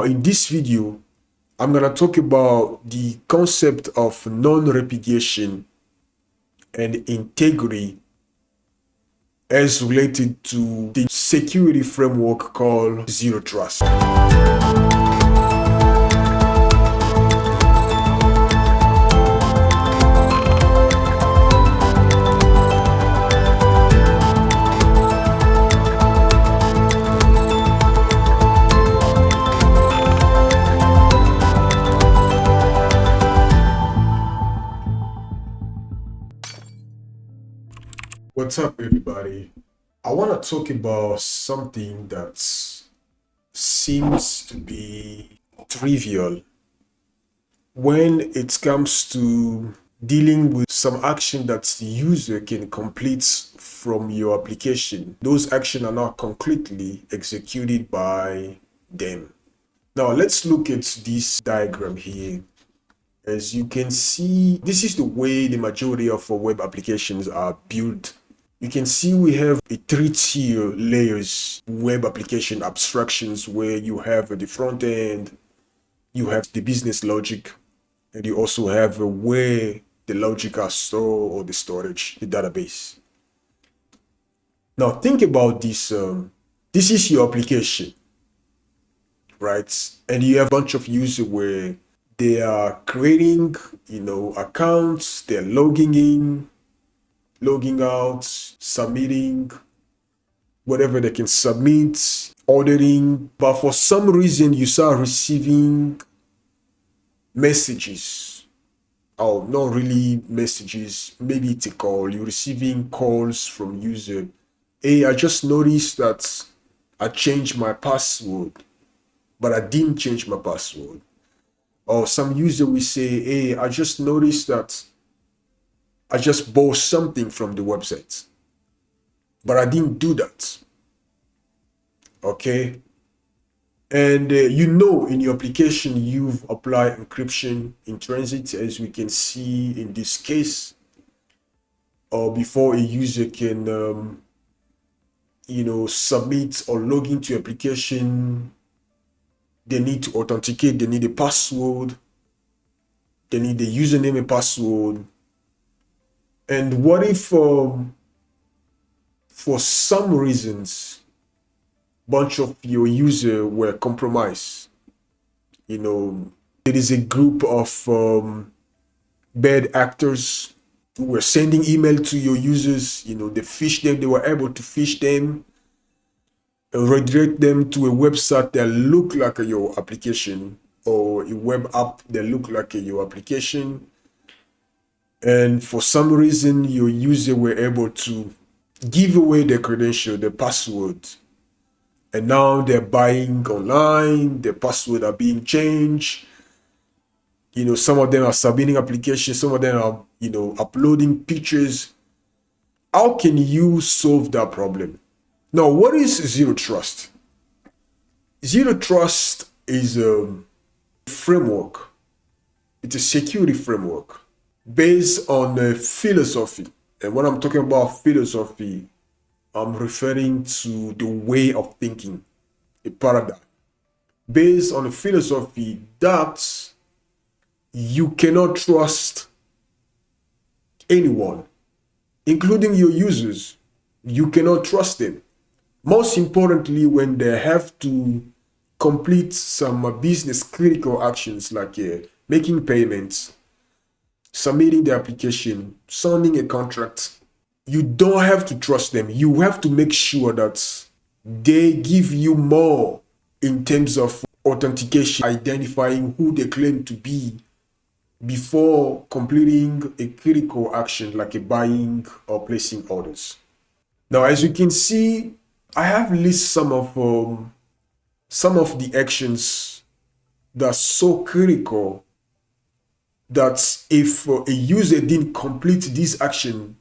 in this video, I'm going to talk about the concept of non-repudiation and integrity as related to the security framework called Zero Trust. What's up, everybody? I want to talk about something that seems to be trivial when it comes to dealing with some action that the user can complete from your application. Those actions are not concretely executed by them. Now, let's look at this diagram here. As you can see, this is the way the majority of our web applications are built. You can see we have a three-tier layers web application abstractions where you have the front end, you have the business logic, and you also have where the logic are stored or the storage, the database. Now think about this. This is your application, right? And you have a bunch of users where they are creating, accounts, they're logging in, logging out, submitting whatever they can submit, ordering. But for some reason, you start receiving messages, or not really messages, maybe it's a call. You're receiving calls from user. Hey, I just noticed that I changed my password, but I didn't change my password. Or some user will say, hey, I just noticed that I just bought something from the website, but I didn't do that. Okay. And in your application, you've applied encryption in transit, as we can see in this case, or before a user can, submit or log into your application, they need to authenticate, they need a password, they need the username and password. And what if for some reasons, bunch of your users were compromised? There is a group of bad actors who were sending email to your users. They phish them, they were able to phish them, redirect them to a website that look like your application, or a web app that look like your application. And for some reason, your user were able to give away their credential, their password. And now they're buying online, their password are being changed. Some of them are submitting applications, some of them are, uploading pictures. How can you solve that problem? Now, what is Zero Trust? Zero Trust is a framework. It's a security framework based on a philosophy. And when I'm talking about philosophy, I'm referring to the way of thinking, a paradigm based on a philosophy that you cannot trust anyone, including your users. You cannot trust them. Most importantly, when they have to complete some business critical actions like making payments, submitting the application, signing a contract, you don't have to trust them. You have to make sure that they give you more in terms of authentication, identifying who they claim to be before completing a critical action like a buying or placing orders. Now, as you can see, I have listed some of the actions that are so critical that if a user didn't complete this action,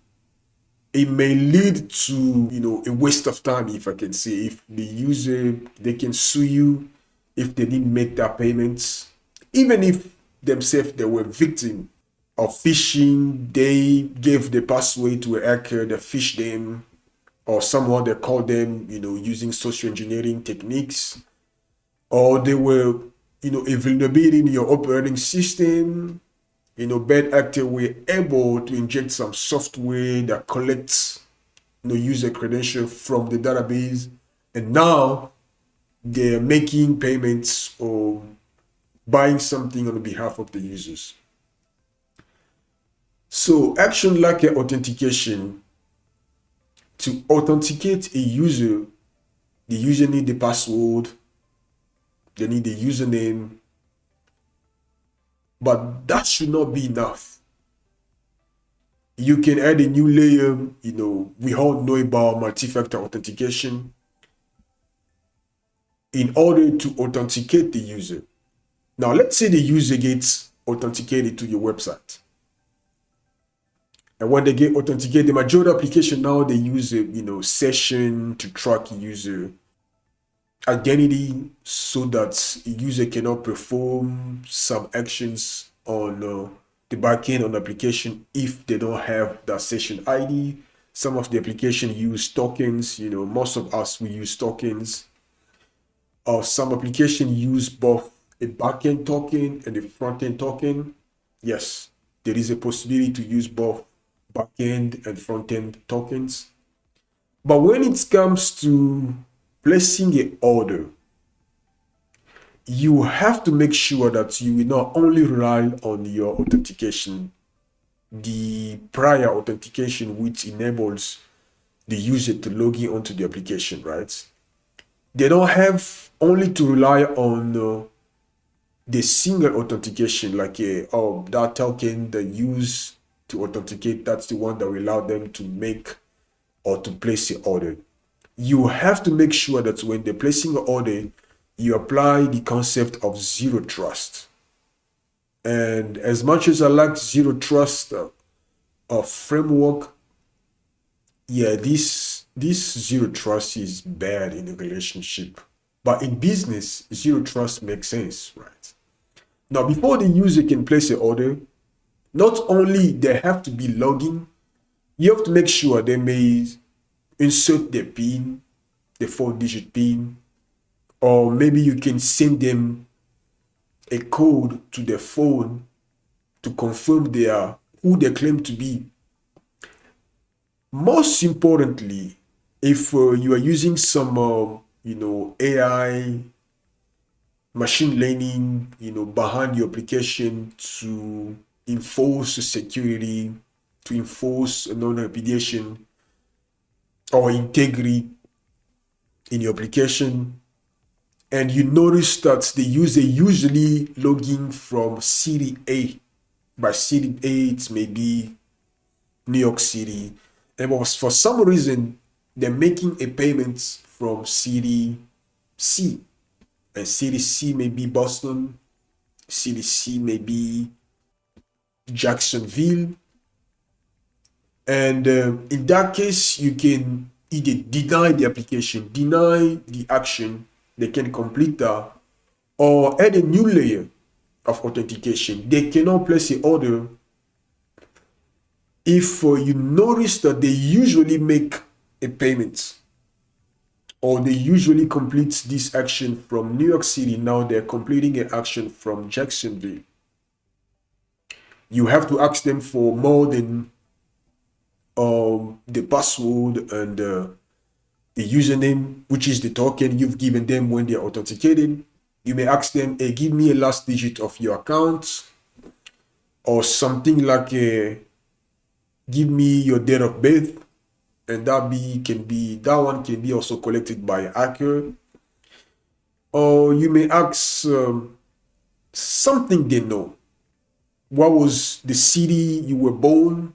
it may lead to a waste of time, if I can say. If the user, they can sue you if they didn't make their payments, even if themselves they were victim of phishing. They gave the password to a hacker that phished them, or someone that called them using social engineering techniques, or they were a vulnerability in your operating system. Bad actor were able to inject some software that collects user credential from the database, and now they're making payments or buying something on behalf of the users. So action like authentication. To authenticate a user, the user need the password, they need the username, but that should not be enough. You can add a new layer. We all know about multi-factor authentication in order to authenticate the user. Now, let's say the user gets authenticated to your website. And when they get authenticated, the majority of application now they use a session to track user identity so that a user cannot perform some actions on the backend on the application if they don't have that session ID. Some of the application use tokens. Most of us we use tokens. Or some application use both a backend token and a frontend token. Yes, there is a possibility to use both backend and frontend tokens. But when it comes to placing an order, you have to make sure that you will not only rely on your authentication, the prior authentication which enables the user to log in onto the application, right? They don't have only to rely on the single authentication, like that token they use to authenticate. That's the one that will allow them to make or to place the order. You have to make sure that when they're placing an order, you apply the concept of zero trust. And as much as I like zero trust framework, yeah, this zero trust is bad in a relationship. But in business, zero trust makes sense, right? Now, before the user can place an order, not only they have to be logging, you have to make sure they may insert their PIN, the 4-digit PIN, or maybe you can send them a code to their phone to confirm who they claim to be. Most importantly, if you are using some AI, machine learning, behind your application to enforce security, to enforce non-repudiation or integrity in your application, and you notice that the user usually logging from city A. By city A, it may be New York City, and for some reason they're making a payment from city C, and city C may be Boston, city C may be Jacksonville, and in that case you can either deny the application, deny the action, they can complete that, or add a new layer of authentication. They cannot place the order if you notice that they usually make a payment or they usually complete this action from New York City. Now they're completing an action from Jacksonville. You have to ask them for more than the password and the username, which is the token you've given them when they're authenticated. You may ask them, hey, give me a last digit of your account, or something like give me your date of birth, and that one can be also collected by a hacker. Or you may ask something they know. What was the city you were born?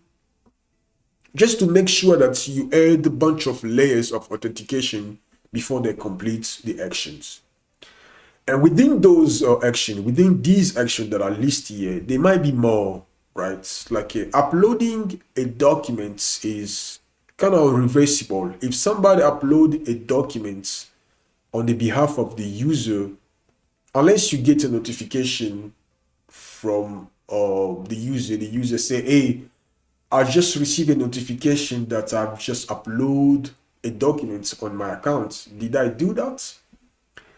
Just to make sure that you add a bunch of layers of authentication before they complete the actions. And within those within these actions that are listed here, there might be more, right? Like uploading a document is kind of reversible. If somebody upload a document on the behalf of the user, unless you get a notification from the user say, hey, I just received a notification that I've just uploaded a document on my account. Did I do that?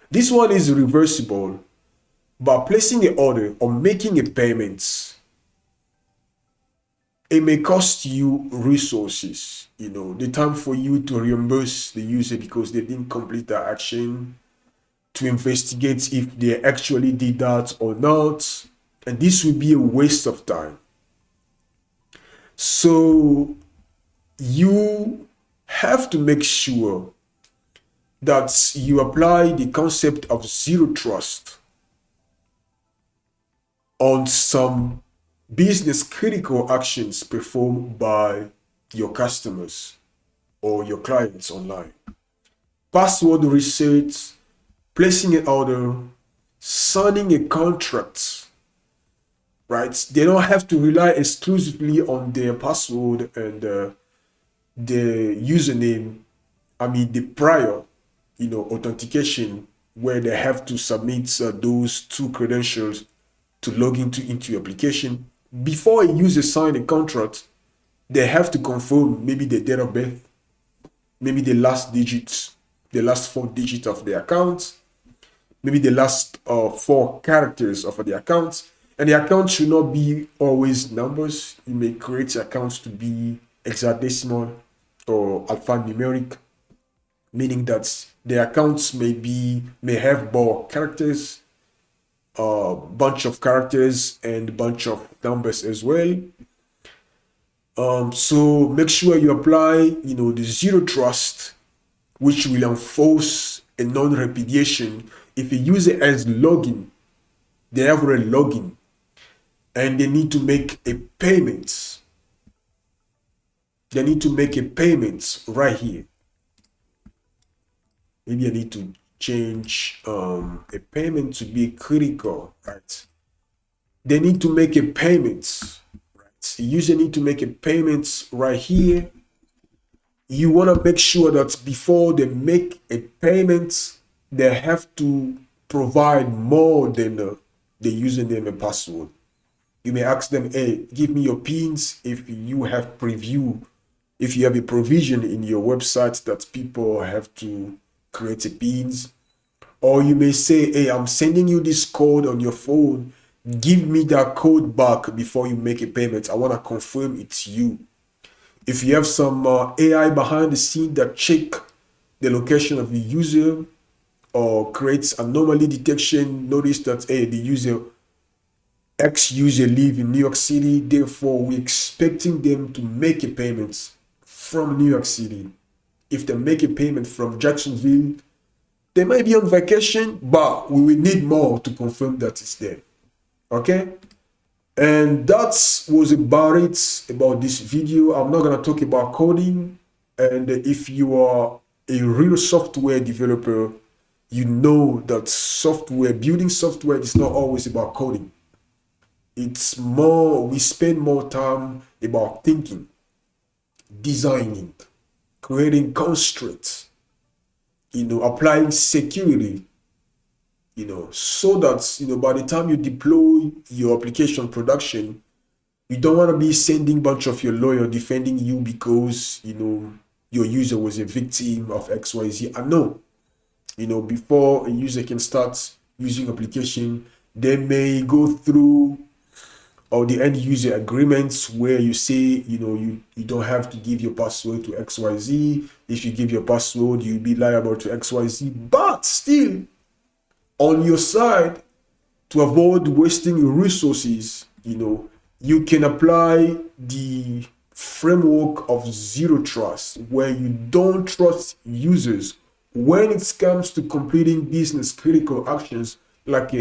This one is reversible, by placing an order or making a payment, it may cost you resources, the time for you to reimburse the user because they didn't complete the action, to investigate if they actually did that or not. And this will be a waste of time. So you have to make sure that you apply the concept of zero trust on some business critical actions performed by your customers or your clients online. Password reset, placing an order, signing a contract, right? They don't have to rely exclusively on their password and the username. I mean, the prior, authentication, where they have to submit those two credentials to log into your application. Before a user sign a contract, they have to confirm maybe the date of birth, maybe the last digits, the last 4 digits of the account, maybe the last 4 characters of the account. And the account should not be always numbers. You may create accounts to be hexadecimal or alphanumeric, meaning that the accounts may have more characters, a bunch of characters and bunch of numbers as well. So make sure you apply, the zero trust, which will enforce a non-repudiation. If a user has login, they have a login, and they need to make a payment. They need to make a payment right here. Maybe I need to change a payment to be critical, right? They need to make a payment, right? The user need to make a payment right here. You want to make sure that before they make a payment, they have to provide more than the username and password. You may ask them, hey, give me your pins if you have a provision in your website that people have to create a pins. Or you may say, hey, I'm sending you this code on your phone. Give me that code back before you make a payment. I want to confirm it's you. If you have some AI behind the scene that check the location of the user or creates anomaly detection, notice that, hey, the X user live in New York City, therefore we're expecting them to make a payment from New York City. If they make a payment from Jacksonville, they might be on vacation, but we will need more to confirm that it's there. Okay? And that was about it about this video. I'm not going to talk about coding. And if you are a real software developer, you know that building software is not always about coding. It's more, we spend more time about thinking, designing, creating constraints, applying security, so that, by the time you deploy your application production, you don't want to be sending a bunch of your lawyer defending you because, your user was a victim of XYZ. I know, before a user can start using application, they may go through or the end user agreements where you say, you don't have to give your password to XYZ. If you give your password, you'll be liable to XYZ. But still, on your side, to avoid wasting your resources, you can apply the framework of zero trust, where you don't trust users when it comes to completing business critical actions like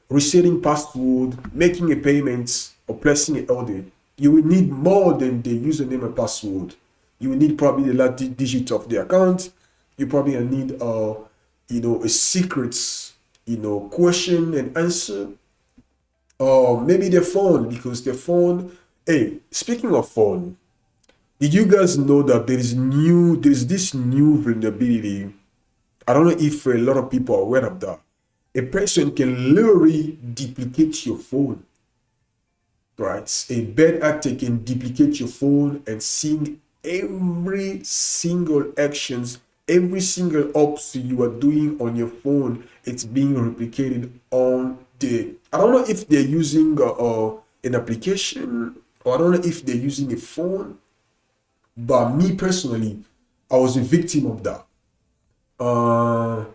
resetting password, making a payment, or placing an order. You will need more than the username and password. You will need probably the last digit of the account. You probably need a secrets, question and answer. Or maybe the phone, because the phone. Hey, speaking of phone, did you guys know that there's this new vulnerability? I don't know if a lot of people are aware of that. A person can literally duplicate your phone. Right? A bad actor can duplicate your phone and see every single actions, every single ops you are doing on your phone. It's being replicated on I don't know if they're using an application, or I don't know if they're using a phone. But me personally, I was a victim of that. Uh,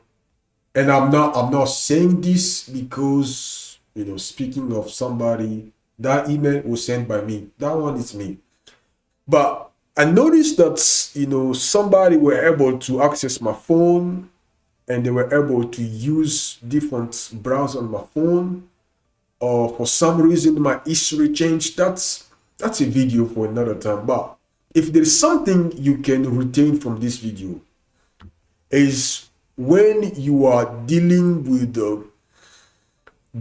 and I'm not saying this because, speaking of somebody, that email was sent by me. That one is me. But I noticed that, somebody were able to access my phone, and they were able to use different browsers on my phone, or for some reason my history changed. That's a video for another time. But if there's something you can retain from this video, is when you are dealing with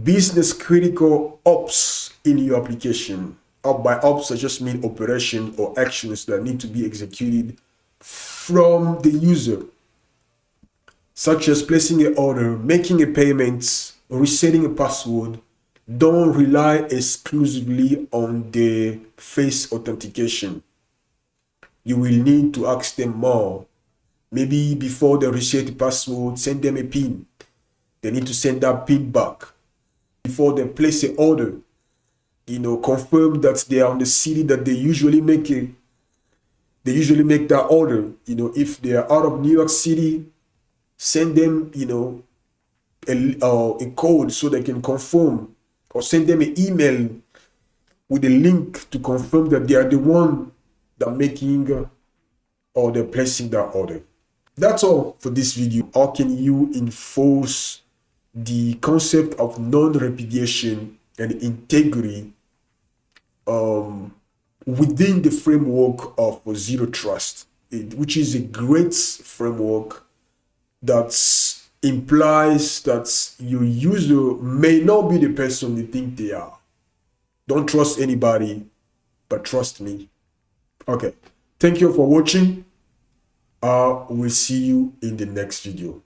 business critical ops in your application. Up by ops, I just mean operation or actions that need to be executed from the user, such as placing an order, making a payment, resetting a password. Don't rely exclusively on the face authentication. You will need to ask them more. Maybe before they reset the password, send them a PIN. They need to send that PIN back. Before they place an order, confirm that they are on the city that they usually make that order. If they are out of New York City, send them, a code so they can confirm, or send them an email with a link to confirm that they are the one that making or they're placing that order. That's all for this video. How can you enforce the concept of non-repudiation and integrity within the framework of zero trust, which is a great framework that implies that your user may not be the person you think they are. Don't trust anybody, but trust me. Okay, thank you for watching. We'll see you in the next video.